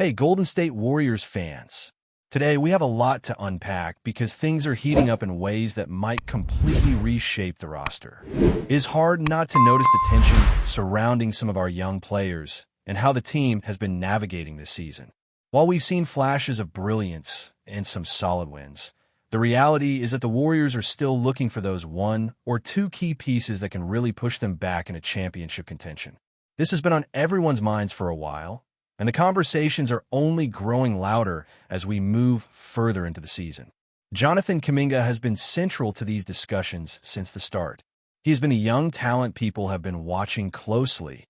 Hey, Golden State Warriors fans. Today we have a lot to unpack because things are heating up in ways that might completely reshape the roster. It is hard not to notice the tension surrounding some of our young players and how the team has been navigating this season. While we've seen flashes of brilliance and some solid wins, the reality is that the Warriors are still looking for those one or two key pieces that can really push them back into championship contention. This has been on everyone's minds for a while, and the conversations are only growing louder as we move further into the season. Jonathan Kuminga has been central to these discussions since the start. He has been a young talent people have been watching closely,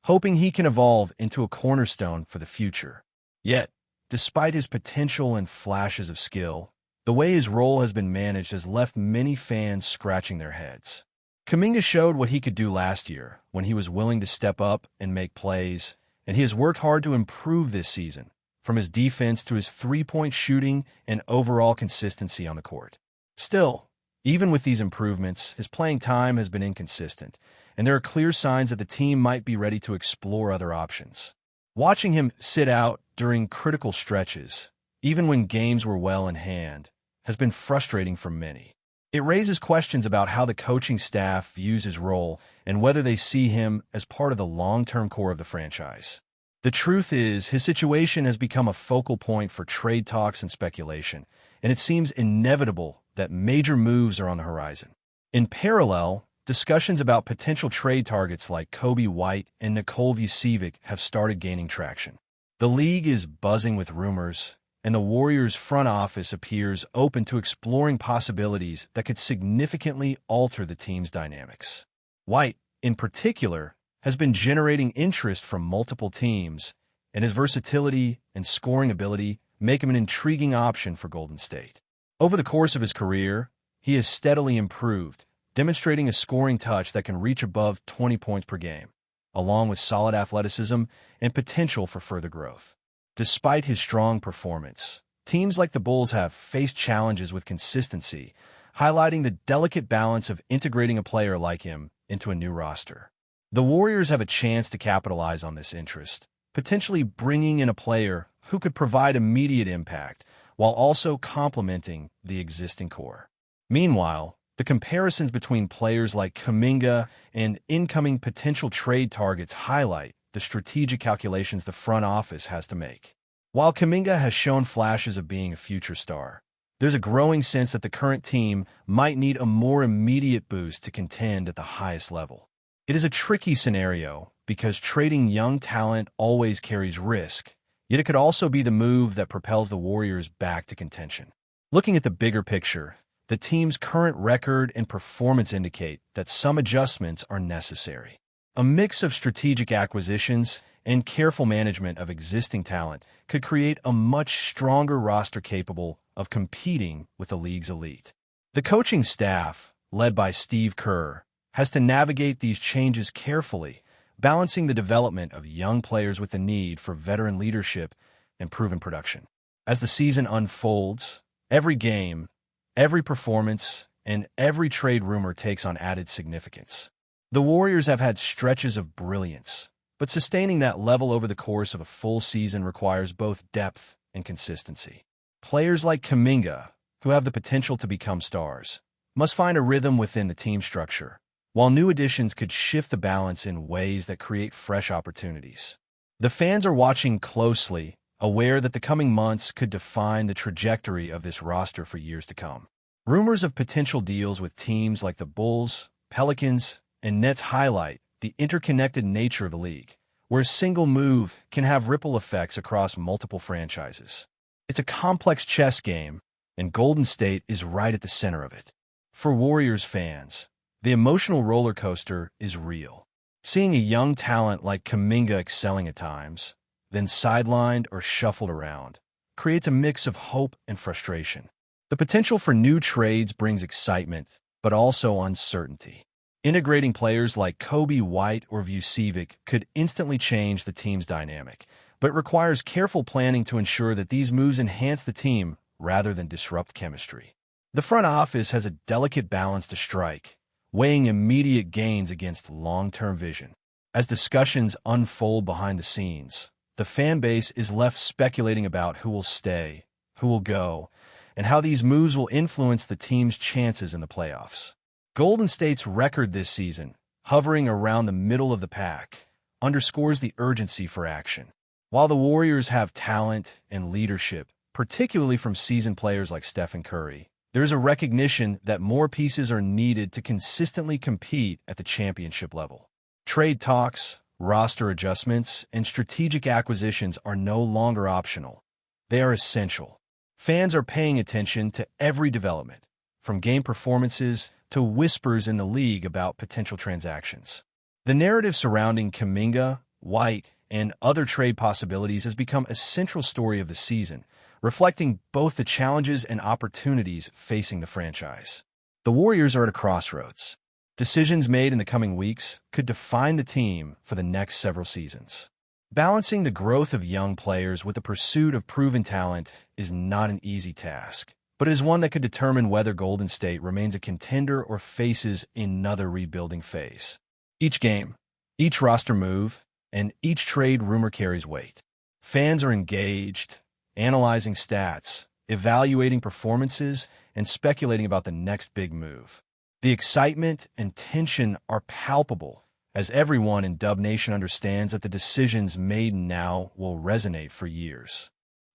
hoping he can evolve into a cornerstone for the future. Yet, despite his potential and flashes of skill, the way his role has been managed has left many fans scratching their heads. Kuminga showed what he could do last year when he was willing to step up and make plays, and he has worked hard to improve this season, from his defense to his three-point shooting and overall consistency on the court. Still, even with these improvements, his playing time has been inconsistent, and there are clear signs that the team might be ready to explore other options. Watching him sit out during critical stretches, even when games were well in hand, has been frustrating for many. It raises questions about how the coaching staff views his role and whether they see him as part of the long-term core of the franchise. The truth is, his situation has become a focal point for trade talks and speculation, and it seems inevitable that major moves are on the horizon. In parallel, discussions about potential trade targets like Kobe White and Nikola Vucevic have started gaining traction. The league is buzzing with rumors, and the Warriors' front office appears open to exploring possibilities that could significantly alter the team's dynamics. White, in particular, has been generating interest from multiple teams, and his versatility and scoring ability make him an intriguing option for Golden State. Over the course of his career, he has steadily improved, demonstrating a scoring touch that can reach above 20 points per game, along with solid athleticism and potential for further growth. Despite his strong performance, teams like the Bulls have faced challenges with consistency, highlighting the delicate balance of integrating a player like him into a new roster. The Warriors have a chance to capitalize on this interest, potentially bringing in a player who could provide immediate impact while also complementing the existing core. Meanwhile, the comparisons between players like Kuminga and incoming potential trade targets highlight the strategic calculations the front office has to make. While Kuminga has shown flashes of being a future star, there's a growing sense that the current team might need a more immediate boost to contend at the highest level. It is a tricky scenario because trading young talent always carries risk, yet it could also be the move that propels the Warriors back to contention. Looking at the bigger picture, the team's current record and performance indicate that some adjustments are necessary. A mix of strategic acquisitions and careful management of existing talent could create a much stronger roster capable of competing with the league's elite. The coaching staff, led by Steve Kerr, has to navigate these changes carefully, balancing the development of young players with the need for veteran leadership and proven production. As the season unfolds, every game, every performance, and every trade rumor takes on added significance. The Warriors have had stretches of brilliance, but sustaining that level over the course of a full season requires both depth and consistency. Players like Kuminga, who have the potential to become stars, must find a rhythm within the team structure, while new additions could shift the balance in ways that create fresh opportunities. The fans are watching closely, aware that the coming months could define the trajectory of this roster for years to come. Rumors of potential deals with teams like the Bulls, Pelicans, and Nets highlight the interconnected nature of the league, where a single move can have ripple effects across multiple franchises. It's a complex chess game, and Golden State is right at the center of it. For Warriors fans, the emotional roller coaster is real. Seeing a young talent like Kuminga excelling at times, then sidelined or shuffled around, creates a mix of hope and frustration. The potential for new trades brings excitement, but also uncertainty. Integrating players like Kobe White or Vucevic could instantly change the team's dynamic, but it requires careful planning to ensure that these moves enhance the team rather than disrupt chemistry. The front office has a delicate balance to strike, weighing immediate gains against long-term vision. As discussions unfold behind the scenes, the fan base is left speculating about who will stay, who will go, and how these moves will influence the team's chances in the playoffs. Golden State's record this season, hovering around the middle of the pack, underscores the urgency for action. While the Warriors have talent and leadership, particularly from seasoned players like Stephen Curry, there's a recognition that more pieces are needed to consistently compete at the championship level. Trade talks, roster adjustments, and strategic acquisitions are no longer optional. They are essential. Fans are paying attention to every development, from game performances to whispers in the league about potential transactions. The narrative surrounding Kuminga, White, and other trade possibilities has become a central story of the season, reflecting both the challenges and opportunities facing the franchise. The Warriors are at a crossroads. Decisions made in the coming weeks could define the team for the next several seasons. Balancing the growth of young players with the pursuit of proven talent is not an easy task, but it is one that could determine whether Golden State remains a contender or faces another rebuilding phase. Each game, each roster move, and each trade rumor carries weight. Fans are engaged, analyzing stats, evaluating performances, and speculating about the next big move. The excitement and tension are palpable, as everyone in Dub Nation understands that the decisions made now will resonate for years.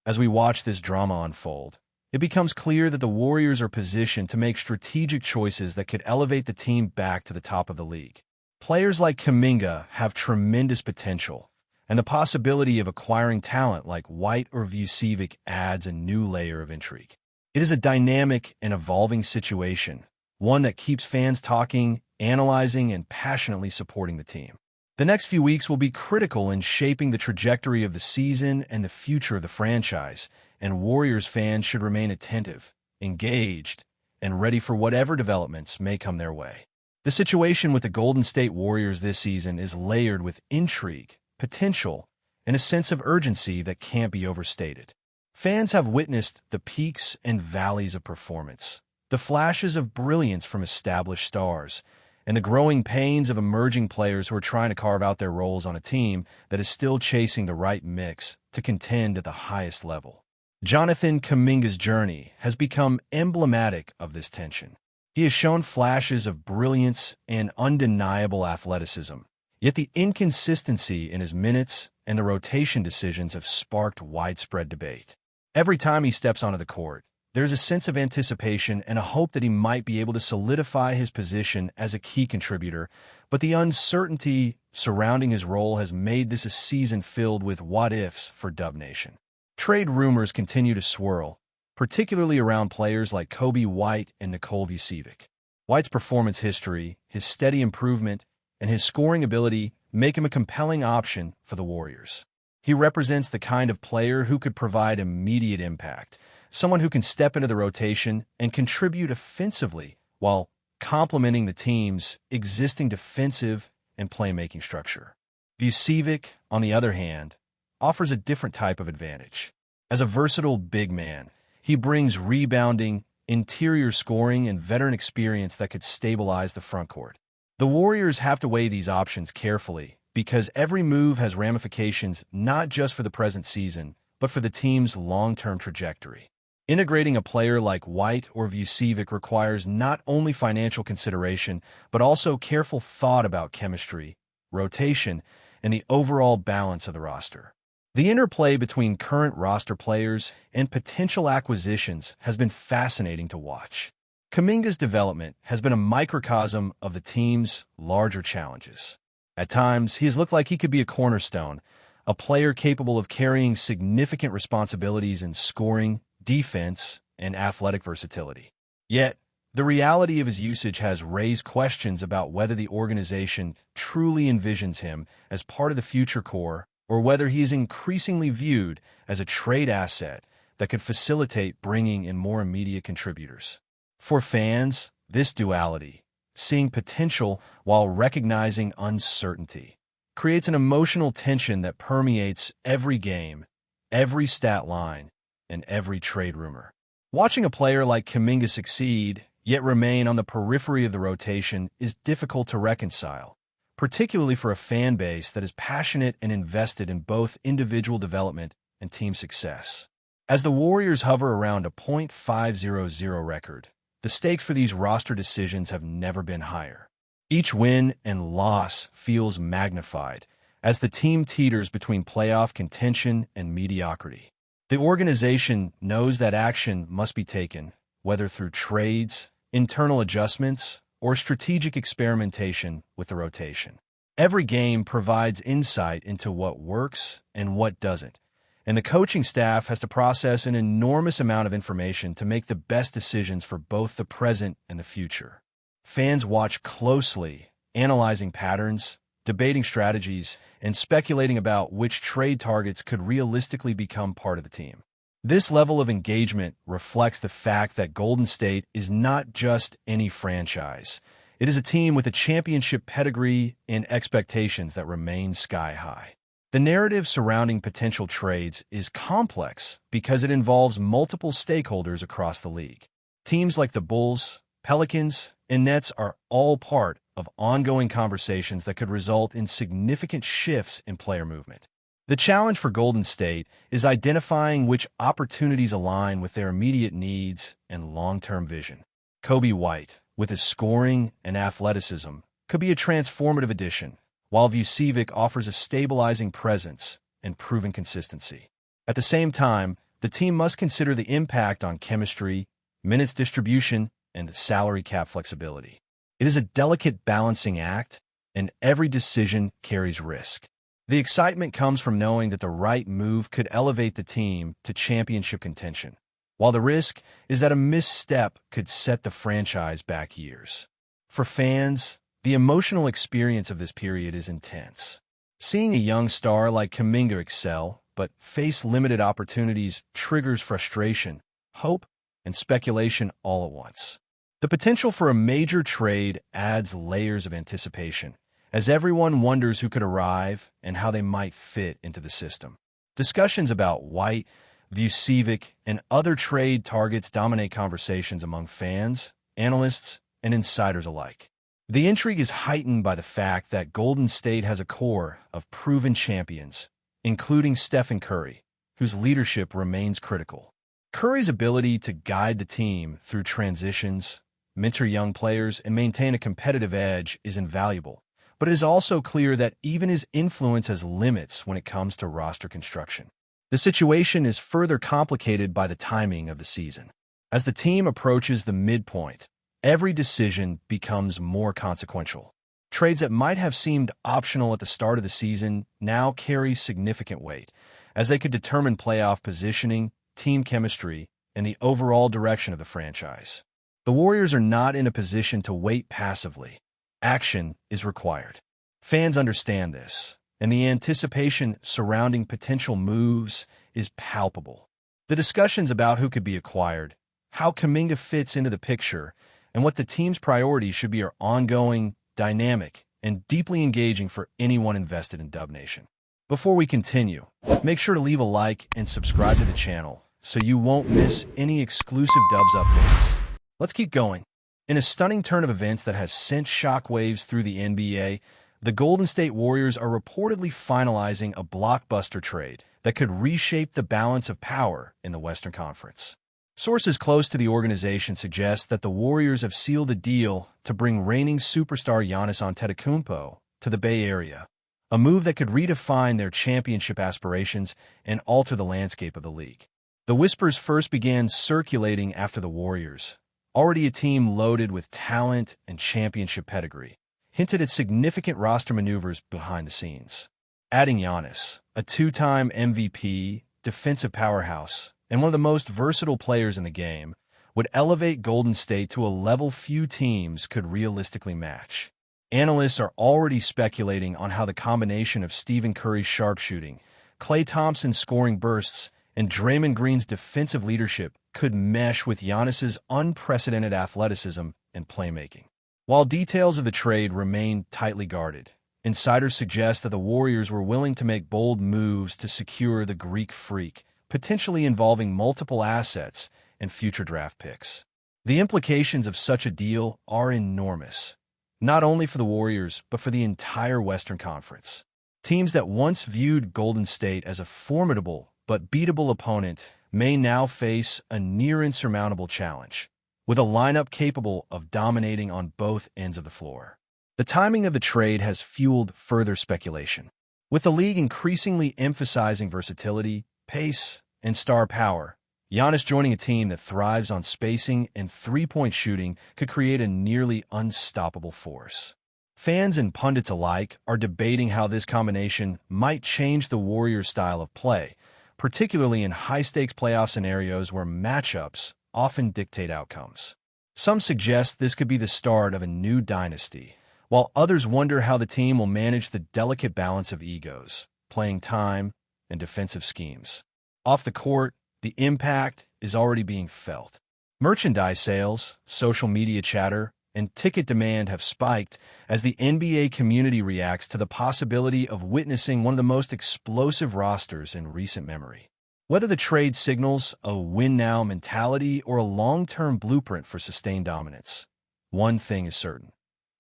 As we watch this drama unfold, it becomes clear that the Warriors are positioned to make strategic choices that could elevate the team back to the top of the league. Players like Kuminga have tremendous potential, and the possibility of acquiring talent like White or Vucevic adds a new layer of intrigue. It is a dynamic and evolving situation, one that keeps fans talking, analyzing, and passionately supporting the team. The next few weeks will be critical in shaping the trajectory of the season and the future of the franchise, and Warriors fans should remain attentive, engaged, and ready for whatever developments may come their way. The situation with the Golden State Warriors this season is layered with intrigue, potential, and a sense of urgency that can't be overstated. Fans have witnessed the peaks and valleys of performance, the flashes of brilliance from established stars, and the growing pains of emerging players who are trying to carve out their roles on a team that is still chasing the right mix to contend at the highest level. Jonathan Kuminga's journey has become emblematic of this tension. He has shown flashes of brilliance and undeniable athleticism, yet the inconsistency in his minutes and the rotation decisions have sparked widespread debate. Every time he steps onto the court, there's a sense of anticipation and a hope that he might be able to solidify his position as a key contributor, but the uncertainty surrounding his role has made this a season filled with what-ifs for Dub Nation. Trade rumors continue to swirl, particularly around players like Kobe White and Nikola Vucevic. White's performance history, his steady improvement, and his scoring ability make him a compelling option for the Warriors. He represents the kind of player who could provide immediate impact, someone who can step into the rotation and contribute offensively while complementing the team's existing defensive and playmaking structure. Vucevic, on the other hand, offers a different type of advantage. As a versatile big man, he brings rebounding, interior scoring, and veteran experience that could stabilize the frontcourt. The Warriors have to weigh these options carefully because every move has ramifications not just for the present season, but for the team's long-term trajectory. Integrating a player like White or Vucevic requires not only financial consideration, but also careful thought about chemistry, rotation, and the overall balance of the roster. The interplay between current roster players and potential acquisitions has been fascinating to watch. Kuminga's development has been a microcosm of the team's larger challenges. At times, he has looked like he could be a cornerstone, a player capable of carrying significant responsibilities in scoring, defense, and athletic versatility. Yet, the reality of his usage has raised questions about whether the organization truly envisions him as part of the future core or whether he is increasingly viewed as a trade asset that could facilitate bringing in more immediate contributors. For fans, this duality, seeing potential while recognizing uncertainty, creates an emotional tension that permeates every game, every stat line, and every trade rumor. Watching a player like Kuminga succeed, yet remain on the periphery of the rotation, is difficult to reconcile. particularly for a fan base that is passionate and invested in both individual development and team success. As the Warriors hover around a .500 record, the stakes for these roster decisions have never been higher. Each win and loss feels magnified as the team teeters between playoff contention and mediocrity. The organization knows that action must be taken, whether through trades, internal adjustments, or strategic experimentation with the rotation. Every game provides insight into what works and what doesn't, and the coaching staff has to process an enormous amount of information to make the best decisions for both the present and the future. Fans watch closely, analyzing patterns, debating strategies, and speculating about which trade targets could realistically become part of the team. This level of engagement reflects the fact that Golden State is not just any franchise. It is a team with a championship pedigree and expectations that remain sky high. The narrative surrounding potential trades is complex because it involves multiple stakeholders across the league. Teams like the Bulls, Pelicans, and Nets are all part of ongoing conversations that could result in significant shifts in player movement. The challenge for Golden State is identifying which opportunities align with their immediate needs and long-term vision. Kobe White, with his scoring and athleticism, could be a transformative addition, while Vucevic offers a stabilizing presence and proven consistency. At the same time, the team must consider the impact on chemistry, minutes distribution, and salary cap flexibility. It is a delicate balancing act, and every decision carries risk. The excitement comes from knowing that the right move could elevate the team to championship contention, while the risk is that a misstep could set the franchise back years. For fans, the emotional experience of this period is intense. Seeing a young star like Kuminga excel, but face limited opportunities triggers frustration, hope, and speculation all at once. The potential for a major trade adds layers of anticipation, as everyone wonders who could arrive and how they might fit into the system. Discussions about White, Vucevic, and other trade targets dominate conversations among fans, analysts, and insiders alike. The intrigue is heightened by the fact that Golden State has a core of proven champions, including Stephen Curry, whose leadership remains critical. Curry's ability to guide the team through transitions, mentor young players, and maintain a competitive edge is invaluable, but it is also clear that even his influence has limits when it comes to roster construction. The situation is further complicated by the timing of the season. As the team approaches the midpoint, every decision becomes more consequential. Trades that might have seemed optional at the start of the season now carry significant weight, as they could determine playoff positioning, team chemistry, and the overall direction of the franchise. The Warriors are not in a position to wait passively. Action is required. Fans understand this, and the anticipation surrounding potential moves is palpable. The discussions about who could be acquired, how Kuminga fits into the picture, and what the team's priorities should be are ongoing, dynamic, and deeply engaging for anyone invested in Dub Nation. Before we continue, make sure to leave a like and subscribe to the channel so you won't miss any exclusive Dubs updates. Let's keep going. In a stunning turn of events that has sent shockwaves through the NBA, the Golden State Warriors are reportedly finalizing a blockbuster trade that could reshape the balance of power in the Western Conference. Sources close to the organization suggest that the Warriors have sealed a deal to bring reigning superstar Giannis Antetokounmpo to the Bay Area, a move that could redefine their championship aspirations and alter the landscape of the league. The whispers first began circulating after the Warriors, already a team loaded with talent and championship pedigree, hinted at significant roster maneuvers behind the scenes. Adding Giannis, a two-time MVP, defensive powerhouse, and one of the most versatile players in the game, would elevate Golden State to a level few teams could realistically match. Analysts are already speculating on how the combination of Stephen Curry's sharpshooting, Klay Thompson's scoring bursts, and Draymond Green's defensive leadership could mesh with Giannis's unprecedented athleticism and playmaking. While details of the trade remain tightly guarded, insiders suggest that the Warriors were willing to make bold moves to secure the Greek Freak, potentially involving multiple assets and future draft picks. The implications of such a deal are enormous. not only for the Warriors, but for the entire Western Conference. Teams that once viewed Golden State as a formidable but beatable opponent may now face a near-insurmountable challenge, with a lineup capable of dominating on both ends of the floor. The timing of the trade has fueled further speculation. With the league increasingly emphasizing versatility, pace, and star power, Giannis joining a team that thrives on spacing and three-point shooting could create a nearly unstoppable force. Fans and pundits alike are debating how this combination might change the Warriors' style of play, particularly in high-stakes playoff scenarios where matchups often dictate outcomes. Some suggest this could be the start of a new dynasty, while others wonder how the team will manage the delicate balance of egos, playing time, and defensive schemes. Off the court, the impact is already being felt. Merchandise sales, social media chatter, and ticket demand have spiked as the NBA community reacts to the possibility of witnessing one of the most explosive rosters in recent memory. Whether the trade signals a win-now mentality or a long-term blueprint for sustained dominance, one thing is certain.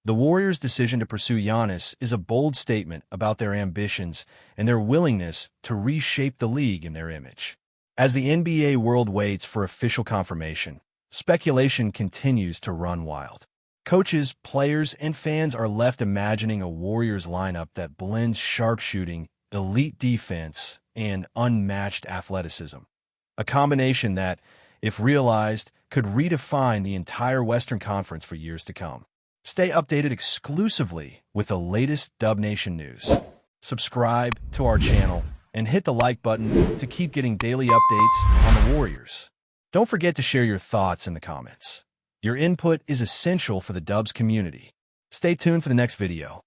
The Warriors' decision to pursue Giannis is a bold statement about their ambitions and their willingness to reshape the league in their image. As the NBA world waits for official confirmation, speculation continues to run wild. Coaches, players, and fans are left imagining a Warriors lineup that blends sharpshooting, elite defense, and unmatched athleticism. A combination that, if realized, could redefine the entire Western Conference for years to come. Stay updated exclusively with the latest Dub Nation news. Subscribe to our channel and hit the like button to keep getting daily updates on the Warriors. Don't forget to share your thoughts in the comments. Your input is essential for the Dubs community. Stay tuned for the next video.